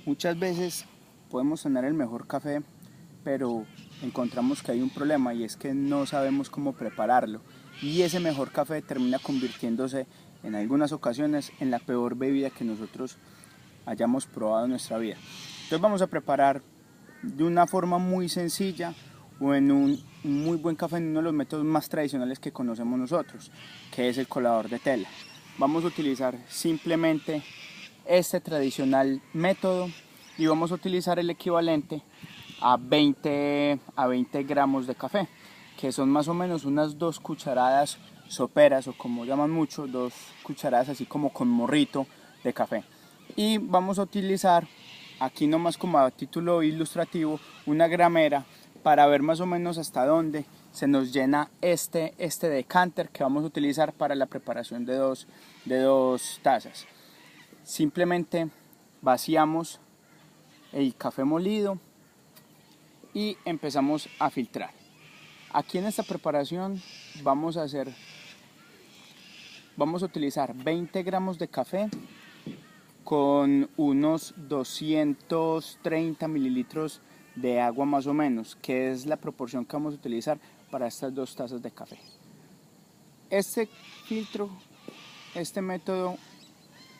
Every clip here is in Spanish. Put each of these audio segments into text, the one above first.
Muchas veces podemos tener el mejor café, pero encontramos que hay un problema y es que no sabemos cómo prepararlo. Y ese mejor café termina convirtiéndose en algunas ocasiones en la peor bebida que nosotros hayamos probado en nuestra vida. Entonces vamos a preparar de una forma muy sencilla o en un muy buen café en uno de los métodos más tradicionales que conocemos nosotros, que es el colador de tela. Vamos a utilizar simplemente este tradicional método y vamos a utilizar el equivalente a 20 gramos de café, que son más o menos unas 2 cucharadas soperas, o como llaman mucho, 2 cucharadas así como con morrito de café. Y vamos a utilizar aquí nomás como a título ilustrativo una gramera para ver más o menos hasta dónde se nos llena este decanter que vamos a utilizar para la preparación de dos tazas. Simplemente vaciamos el café molido y empezamos a filtrar. Aquí en esta preparación vamos a utilizar 20 gramos de café con unos 230 mililitros de agua más o menos, que es la proporción que vamos a utilizar para estas 2 tazas de café. Este filtro, este método,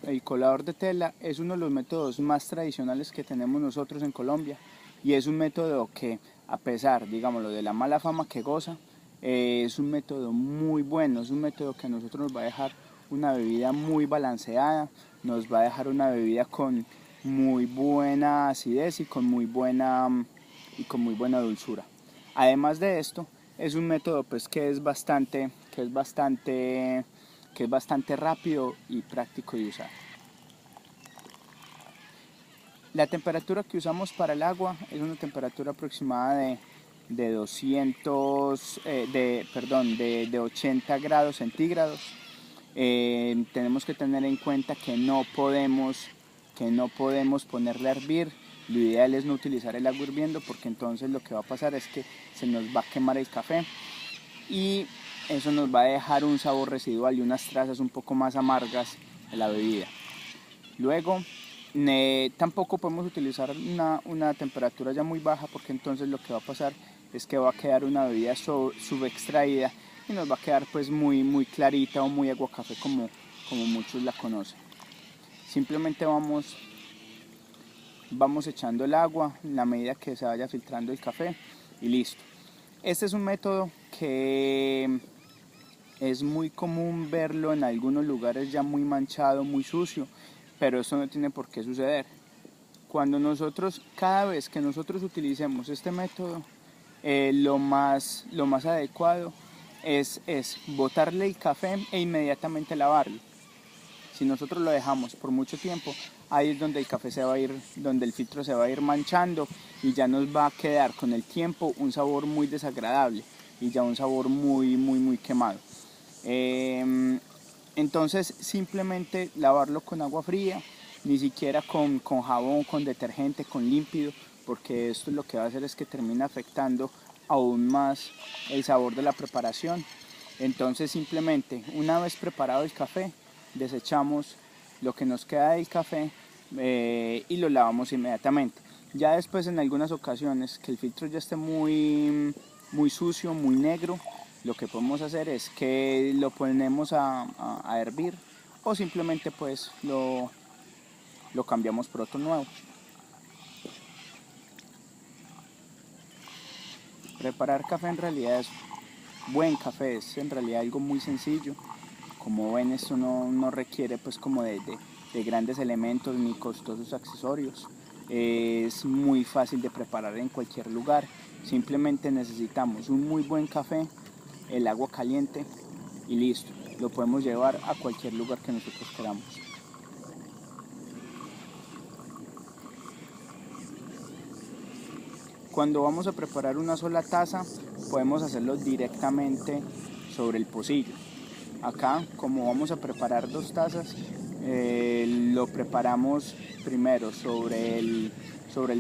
el colador de tela, es uno de los métodos más tradicionales que tenemos nosotros en Colombia, y es un método que, a pesar, digámoslo, de la mala fama que goza, es un método muy bueno, es un método que a nosotros nos va a dejar una bebida muy balanceada, nos va a dejar una bebida con muy buena acidez y con muy buena dulzura. Además de esto, es un método pues que es bastante rápido y práctico de usar. La temperatura que usamos para el agua es una temperatura aproximada de 80 grados centígrados. Tenemos que tener en cuenta que no podemos ponerle a hervir. Lo ideal es no utilizar el agua hirviendo, porque entonces lo que va a pasar es que se nos va a quemar el café y eso nos va a dejar un sabor residual y unas trazas un poco más amargas de la bebida. Luego, tampoco podemos utilizar una temperatura ya muy baja, porque entonces lo que va a pasar es que va a quedar una bebida subextraída y nos va a quedar pues muy clarita o muy agua café como muchos la conocen. Simplemente vamos echando el agua en la medida que se vaya filtrando el café y listo. Este es un método que es muy común verlo en algunos lugares ya muy manchado, muy sucio, pero esto no tiene por qué suceder. Cada vez que nosotros utilicemos este método, lo más adecuado es botarle el café e inmediatamente lavarlo. Si nosotros lo dejamos por mucho tiempo, ahí es donde donde el filtro se va a ir manchando y ya nos va a quedar con el tiempo un sabor muy desagradable y ya un sabor muy quemado. Entonces simplemente lavarlo con agua fría, ni siquiera con jabón, con detergente, con límpido, porque esto lo que va a hacer es que termina afectando aún más el sabor de la preparación. Entonces simplemente, una vez preparado el café, desechamos lo que nos queda del café y lo lavamos inmediatamente. Ya después, en algunas ocasiones que el filtro ya esté muy sucio, muy negro, lo que podemos hacer es que lo ponemos a hervir, o simplemente pues lo cambiamos por otro nuevo. Preparar café en realidad es buen café, es en realidad algo muy sencillo. Como ven, esto no requiere pues como de grandes elementos ni costosos accesorios. Es muy fácil de preparar en cualquier lugar. Simplemente necesitamos un muy buen café, el agua caliente y listo. Lo podemos llevar a cualquier lugar que nosotros queramos. Cuando vamos a preparar una sola taza, podemos hacerlo directamente sobre el pocillo. Acá, como vamos a preparar 2 tazas, lo preparamos primero sobre el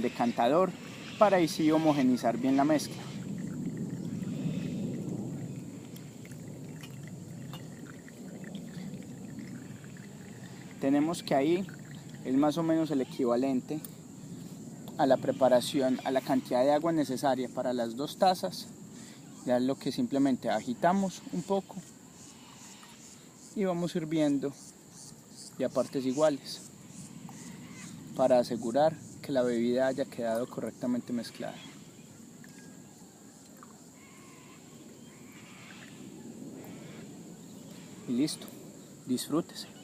decantador, para así homogenizar bien la mezcla. Tenemos que ahí es más o menos el equivalente a la preparación, a la cantidad de agua necesaria para las 2 tazas. Ya lo que simplemente agitamos un poco y vamos hirviendo y a partes iguales para asegurar que la bebida haya quedado correctamente mezclada. Y listo, disfrútese.